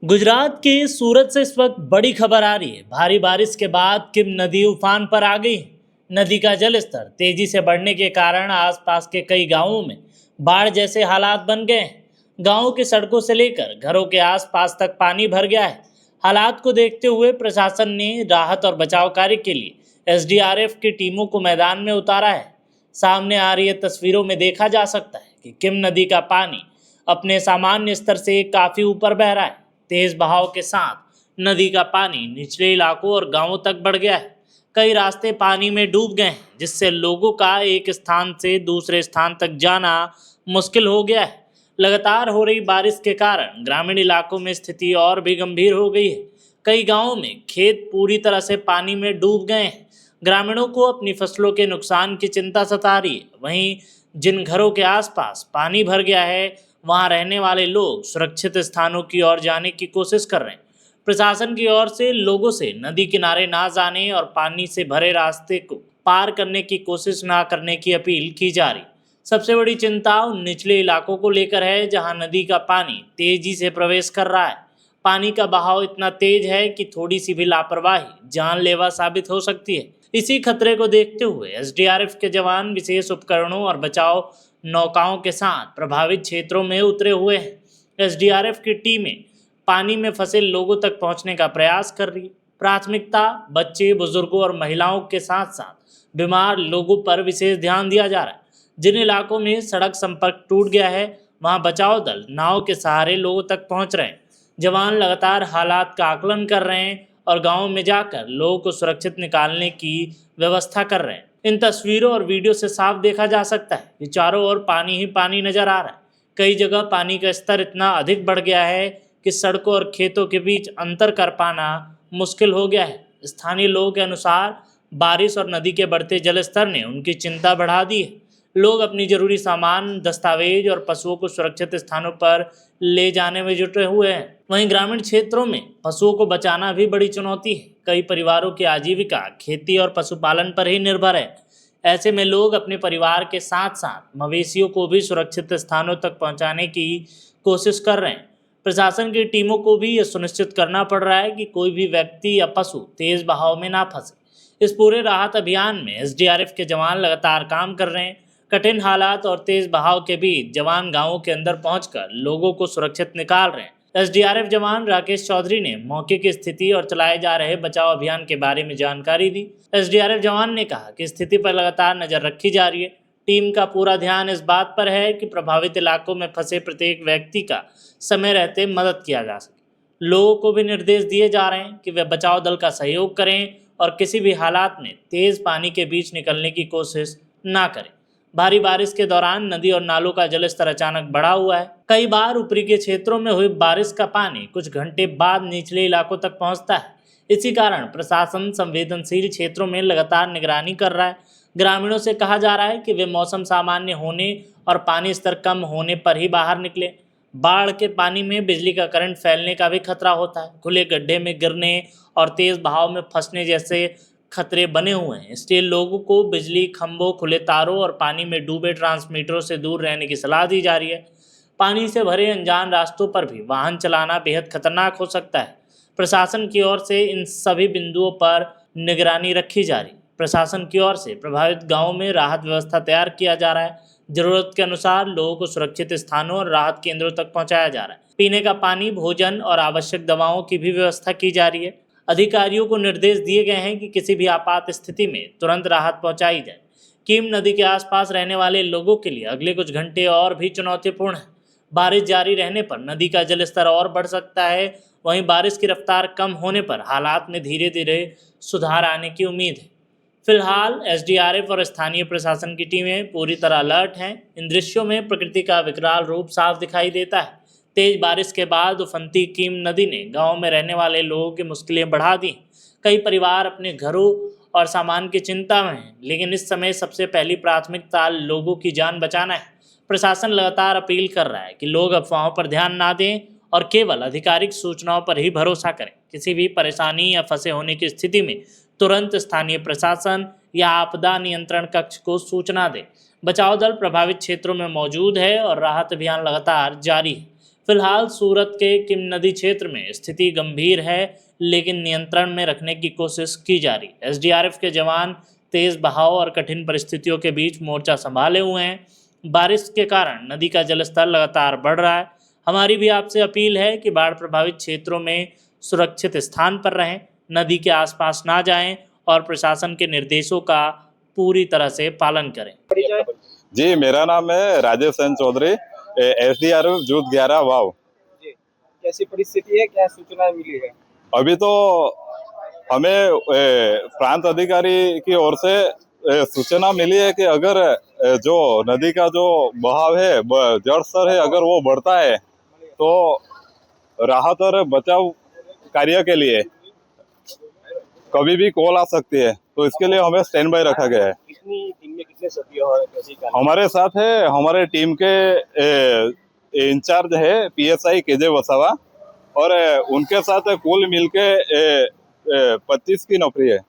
गुजरात के सूरत से इस वक्त बड़ी खबर आ रही है। भारी बारिश के बाद किम नदी उफान पर आ गई। नदी का जलस्तर तेजी से बढ़ने के कारण आसपास के कई गांवों में बाढ़ जैसे हालात बन गए हैं। गांवों की सड़कों से लेकर घरों के आसपास तक पानी भर गया है। हालात को देखते हुए प्रशासन ने राहत और बचाव कार्य के लिए एसडीआरएफ की टीमों को मैदान में उतारा है। सामने आ रही तस्वीरों में देखा जा सकता है कि किम नदी का पानी अपने सामान्य स्तर से काफी ऊपर बह रहा है। तेज बहाव के साथ नदी का पानी निचले इलाकों और गांवों तक बढ़ गया है। कई रास्ते पानी में डूब गए हैं, जिससे लोगों का एक स्थान से दूसरे स्थान तक जाना मुश्किल हो गया है। लगातार हो रही बारिश के कारण ग्रामीण इलाकों में स्थिति और भी गंभीर हो गई है। कई गांवों में खेत पूरी तरह से पानी में डूब गए हैं। ग्रामीणों को अपनी फसलों के नुकसान की चिंता सता रही है। वहीं जिन घरों के आसपास पानी भर गया है, वहां रहने वाले लोग सुरक्षित स्थानों की ओर जाने की कोशिश कर रहे हैं। प्रशासन की ओर से लोगों से नदी किनारे ना जाने और पानी से भरे रास्ते को पार करने की कोशिश ना करने की अपील की जा रही। सबसे बड़ी चिंता उन निचले इलाकों को लेकर है जहां नदी का पानी तेजी से प्रवेश कर रहा है। पानी का बहाव इतना तेज है कि थोड़ी सी भी लापरवाही जानलेवा साबित हो सकती है। इसी खतरे को देखते हुए एसडीआरएफ के जवान विशेष उपकरणों और बचाव नौकाओं के साथ प्रभावित क्षेत्रों में उतरे हुए हैं। एसडीआरएफ की टीमें पानी में फंसे लोगों तक पहुंचने का प्रयास कर रही है। प्राथमिकता बच्चे, बुजुर्गों और महिलाओं के साथ साथ बीमार लोगों पर विशेष ध्यान दिया जा रहा है। जिन इलाकों में सड़क संपर्क टूट गया है, वहां बचाव दल नाव के सहारे लोगों तक पहुंच रहे हैं। जवान लगातार हालात का आकलन कर रहे हैं और गाँव में जाकर लोगों को सुरक्षित निकालने की व्यवस्था कर रहे हैं। इन तस्वीरों और वीडियो से साफ देखा जा सकता है कि चारों ओर पानी ही पानी नजर आ रहा है। कई जगह पानी का स्तर इतना अधिक बढ़ गया है कि सड़कों और खेतों के बीच अंतर कर पाना मुश्किल हो गया है। स्थानीय लोगों के अनुसार बारिश और नदी के बढ़ते जलस्तर ने उनकी चिंता बढ़ा दी है। लोग अपनी जरूरी सामान, दस्तावेज और पशुओं को सुरक्षित स्थानों पर ले जाने में जुटे हुए हैं। वहीं ग्रामीण क्षेत्रों में पशुओं को बचाना भी बड़ी चुनौती है। कई परिवारों की आजीविका खेती और पशुपालन पर ही निर्भर है। ऐसे में लोग अपने परिवार के साथ साथ मवेशियों को भी सुरक्षित स्थानों तक पहुंचाने की कोशिश कर रहे हैं। प्रशासन की टीमों को भी यह सुनिश्चित करना पड़ रहा है कि कोई भी व्यक्ति या पशु तेज बहाव में ना फंसे। इस पूरे राहत अभियान में एसडीआरएफ के जवान लगातार काम कर रहे हैं। कठिन हालात और तेज बहाव के बीच जवान गांवों के अंदर पहुंचकर लोगों को सुरक्षित निकाल रहे हैं। एसडीआरएफ जवान राकेश चौधरी ने मौके की स्थिति और चलाए जा रहे बचाव अभियान के बारे में जानकारी दी। एसडीआरएफ जवान ने कहा कि स्थिति पर लगातार नजर रखी जा रही है। टीम का पूरा ध्यान इस बात पर है कि प्रभावित इलाकों में फंसे प्रत्येक व्यक्ति का समय रहते मदद किया जा सके। लोगों को भी निर्देश दिए जा रहे हैं कि वे बचाव दल का सहयोग करें और किसी भी हालात में तेज पानी के बीच निकलने की कोशिश ना करें। भारी बारिश के दौरान नदी और नालों का जलस्तर अचानक बढ़ा हुआ है। कई बार ऊपरी के क्षेत्रों में हुई बारिश का पानी कुछ घंटे बाद निचले इलाकों तक पहुंचता है। इसी कारण प्रशासन संवेदनशील क्षेत्रों में लगातार निगरानी कर रहा है। ग्रामीणों से कहा जा रहा है कि वे मौसम सामान्य होने और पानी स्तर कम होने पर ही बाहर निकले। बाढ़ के पानी में बिजली का करंट फैलने का भी खतरा होता है। खुले गड्ढे में गिरने और तेज बहाव में फंसने जैसे खतरे बने हुए हैं। इसलिए लोगों को बिजली खंभों, खुले तारों और पानी में डूबे ट्रांसमीटरों से दूर रहने की सलाह दी जा रही है। पानी से भरे अनजान रास्तों पर भी वाहन चलाना बेहद खतरनाक हो सकता है। प्रशासन की ओर से इन सभी बिंदुओं पर निगरानी रखी जा रही है। प्रशासन की ओर से प्रभावित गांवों में राहत व्यवस्था तैयार किया जा रहा है। जरूरत के अनुसार लोगों को सुरक्षित स्थानों और राहत केंद्रों तक पहुंचाया जा रहा है। पीने का पानी, भोजन और आवश्यक दवाओं की भी व्यवस्था की जा रही है। अधिकारियों को निर्देश दिए गए हैं कि किसी भी आपात स्थिति में तुरंत राहत पहुंचाई जाए। कीम नदी के आसपास रहने वाले लोगों के लिए अगले कुछ घंटे और भी चुनौतीपूर्ण है। बारिश जारी रहने पर नदी का जलस्तर और बढ़ सकता है। वहीं बारिश की रफ्तार कम होने पर हालात में धीरे धीरे सुधार आने की उम्मीद है। फिलहाल एसडीआरएफ और स्थानीय प्रशासन की टीमें पूरी तरह अलर्ट हैं। इन दृश्यों में प्रकृति का विकराल रूप साफ दिखाई देता है। तेज बारिश के बाद उफनती कीम नदी ने गांव में रहने वाले लोगों की मुश्किलें बढ़ा दी। कई परिवार अपने घरों और सामान की चिंता में हैं, लेकिन इस समय सबसे पहली प्राथमिकता लोगों की जान बचाना है। प्रशासन लगातार अपील कर रहा है कि लोग अफवाहों पर ध्यान ना दें और केवल आधिकारिक सूचनाओं पर ही भरोसा करें। किसी भी परेशानी या फंसे होने की स्थिति में तुरंत स्थानीय प्रशासन या आपदा नियंत्रण कक्ष को सूचना दें। बचाव दल प्रभावित क्षेत्रों में मौजूद है और राहत अभियान लगातार जारी है। फिलहाल सूरत के किम नदी क्षेत्र में स्थिति गंभीर है, लेकिन नियंत्रण में रखने की कोशिश की जा रही है। एसडीआरएफ के जवान तेज बहाव और कठिन परिस्थितियों के बीच मोर्चा संभाले हुए हैं। बारिश के कारण नदी का जलस्तर लगातार बढ़ रहा है। हमारी भी आपसे अपील है कि बाढ़ प्रभावित क्षेत्रों में सुरक्षित स्थान पर रहें, नदी के आसपास ना जाएं और प्रशासन के निर्देशों का पूरी तरह से पालन करें। जी, मेरा नाम है राजेश सेन चौधरी, एसडीआरएफ जूथ 11 वाव। जी, कैसी परिस्थिति है, क्या सूचना मिली है? अभी तो हमें प्रांत अधिकारी की ओर से सूचना मिली है कि अगर जो नदी का जो बहाव है, जल स्तर है, अगर वो बढ़ता है तो राहत और बचाव कार्य के लिए कभी भी कॉल आ सकती है, तो इसके लिए हमें स्टैंड बाय रखा गया है। टीम में कितने सदस्य और कैसी कार्य? हमारे साथ है हमारे टीम के इंचार्ज है पीएसआई केजे वसावा, और उनके साथ कुल मिलके 25 की नौकरी है।